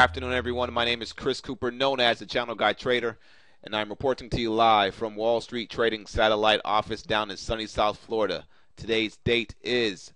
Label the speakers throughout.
Speaker 1: afternoon, everyone. My name is Chris Cooper, known as the Channel Guy Trader, and I'm reporting to you live from Wall Street Trading Satellite Office down in sunny South Florida. Today's date is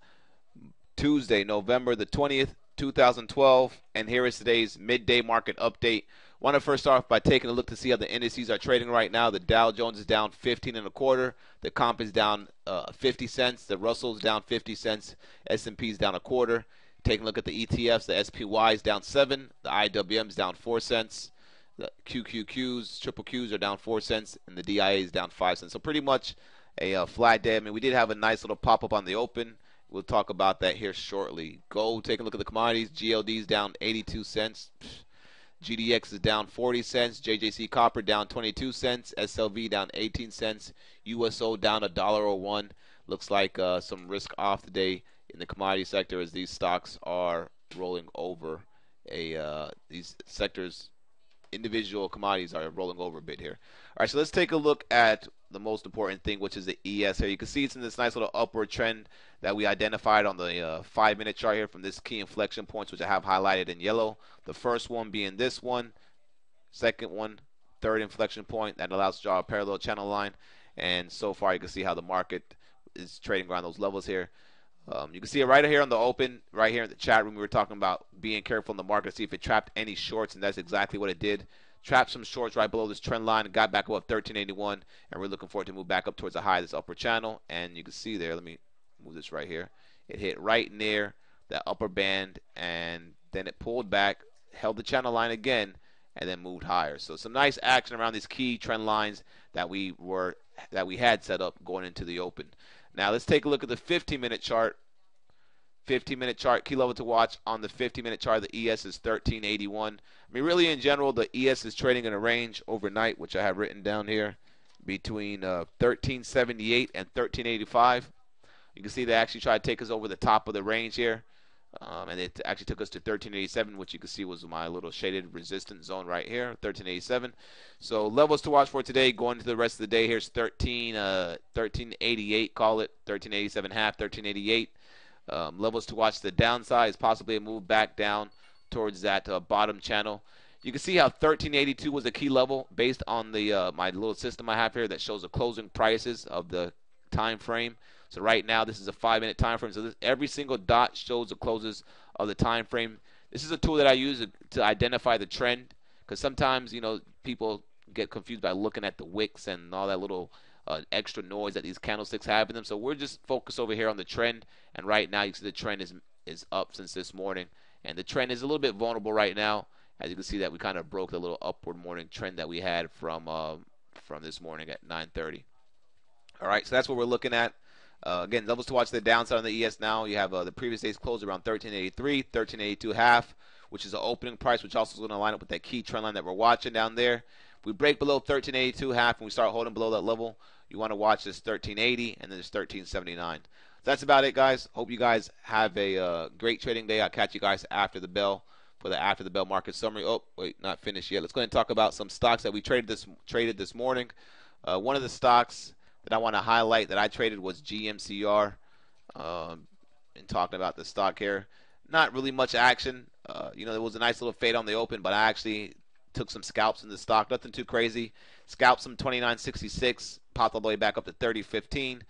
Speaker 1: Tuesday, November the 20th, 2012, and here is today's midday market update. Want to first start off by taking a look to see how the indices are trading right now. The Dow Jones is down 15 and a quarter. The comp is down 50 cents. The Russell's down 50 cents. S&P is down a quarter. Taking a look at the ETFs, the SPY is down 7, the IWM is down 4 cents, the QQQs, triple Qs are down 4 cents, and the DIA is down 5 cents. So pretty much a flat day. I mean, we did have a nice little pop-up on the open. We'll talk about that here shortly. Gold, taking a look at the commodities, GLD is down 82 cents. GDX is down 40 cents. JJC Copper down 22 cents. SLV down 18 cents. USO down $1.01. Looks like some risk off today in the commodity sector as these stocks are rolling over. These sectors, individual commodities are rolling over a bit here. All right, so let's take a look at the most important thing, which is the ES here. You can see it's in this nice little upward trend that we identified on the 5-minute chart here from this key inflection points, which I have highlighted in yellow. The first one being this one, second one, third inflection point that allows to draw a parallel channel line. And so far, you can see how the market is trading around those levels here. You can see it right here on the open, right here in the chat room. We were talking about being careful in the market to see if it trapped any shorts, and that's exactly what it did. Trapped some shorts right below this trend line and got back above 1381, and we're looking for it to move back up towards the high of this upper channel. And you can see there, let me move this right here. It hit right near that upper band, and then it pulled back, held the channel line again, and then moved higher. So some nice action around these key trend lines that we had set up going into the open. Now let's take a look at the 15-minute chart. 15-minute chart, key level to watch on the 15-minute chart. The ES is 1381. I mean, really in general, the ES is trading in a range overnight, which I have written down here, between 1378 and 1385. You can see they actually tried to take us over the top of the range here, and it actually took us to 1387, which you can see was my little shaded resistance zone right here, 1387. So levels to watch for today, going into the rest of the day, here's 1388, call it 1387 half, 1388. Levels to watch the downside is possibly a move back down towards that bottom channel. You can see how 1382 was a key level based on the my little system I have here that shows the closing prices of the time frame. So right now this is a 5-minute time frame. So every single dot shows the closes of the time frame. This is a tool that I use to identify the trend, because sometimes people get confused by looking at the wicks and all that little extra noise that these candlesticks have in them. So we're just focused over here on the trend, and right now you see the trend is up since this morning, and the trend is a little bit vulnerable right now. As you can see that we kind of broke the little upward morning trend that we had from this morning at 9:30. All right, so that's what we're looking at. Again, levels to watch the downside on the ES now. You have the previous day's close around 1383, 1382 half, which is the opening price, which also is going to line up with that key trend line that we're watching down there. If we break below 1382 half and we start holding below that level, you want to watch this 1380 and then this 1379. So that's about it, guys. Hope you guys have a great trading day. I'll catch you guys after the bell for the after the bell market summary. Oh, wait, not finished yet. Let's go ahead and talk about some stocks that we traded this morning. One of the stocks that I want to highlight that I traded was GMCR. And talking about the stock here, not really much action. There was a nice little fade on the open, but I actually took some scalps in the stock. Nothing too crazy. Scalped some 29.66, popped all the way back up to 30.15.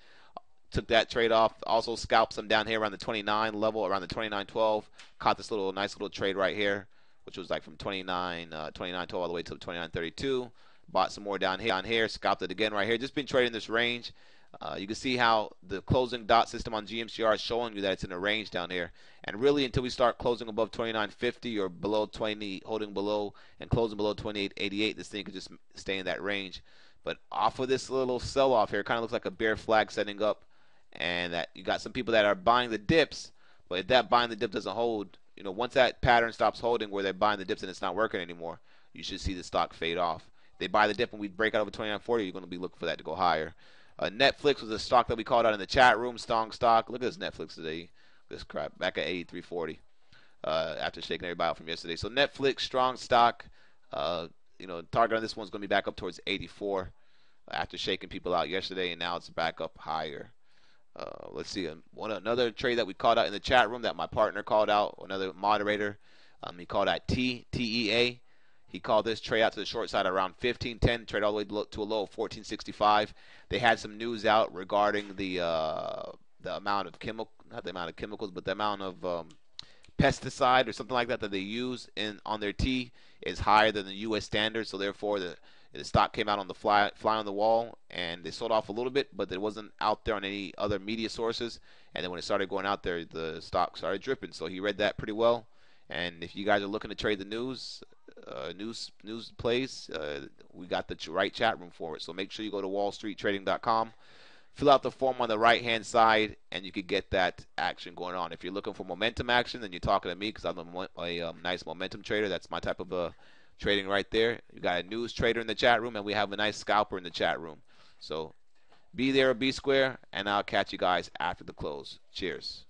Speaker 1: Took that trade off. Also scalped some down here around the 29 level, around the 29.12. Caught this nice little trade right here, which was like from 29.12 all the way to 29.32. Bought some more down here. Scalped it again right here. Just been trading this range. You can see how the closing dot system on GMCR is showing you that it's in a range down here. And really, until we start closing above 29.50 or below 20, holding below and closing below 28.88, this thing could just stay in that range. But off of this little sell-off here, it kind of looks like a bear flag setting up, and that you got some people that are buying the dips. But if that buying the dip doesn't hold, once that pattern stops holding where they're buying the dips and it's not working anymore, you should see the stock fade off. If they buy the dip and we break out over 29.40, you're going to be looking for that to go higher. Netflix was a stock that we called out in the chat room, strong stock. Look at this Netflix today. This crap, back at 83.40 after shaking everybody out from yesterday. So Netflix, strong stock. Target on this one's going to be back up towards 84 after shaking people out yesterday, and now it's back up higher. Let's see, another trade that we called out in the chat room that my partner called out, another moderator. He called that TEA. He called this trade out to the short side around 15.10, trade all the way to a low of 14.65. They had some news out regarding the amount of not the amount of chemicals, but the amount of pesticide or something like that they use on their tea is higher than the U.S. standard. So therefore, the stock came out on the fly on the wall, and they sold off a little bit, but it wasn't out there on any other media sources. And then when it started going out there, the stock started dripping. So he read that pretty well. And if you guys are looking to trade the news plays, we got the right chat room for it. So make sure you go to wallstreettrading.com, fill out the form on the right hand side, and you could get that action going on. If you're looking for momentum action, then you're talking to me because I'm a nice momentum trader. That's my type of trading right there. You got a news trader in the chat room, and we have a nice scalper in the chat room. So be there or be square, and I'll catch you guys after the close. Cheers.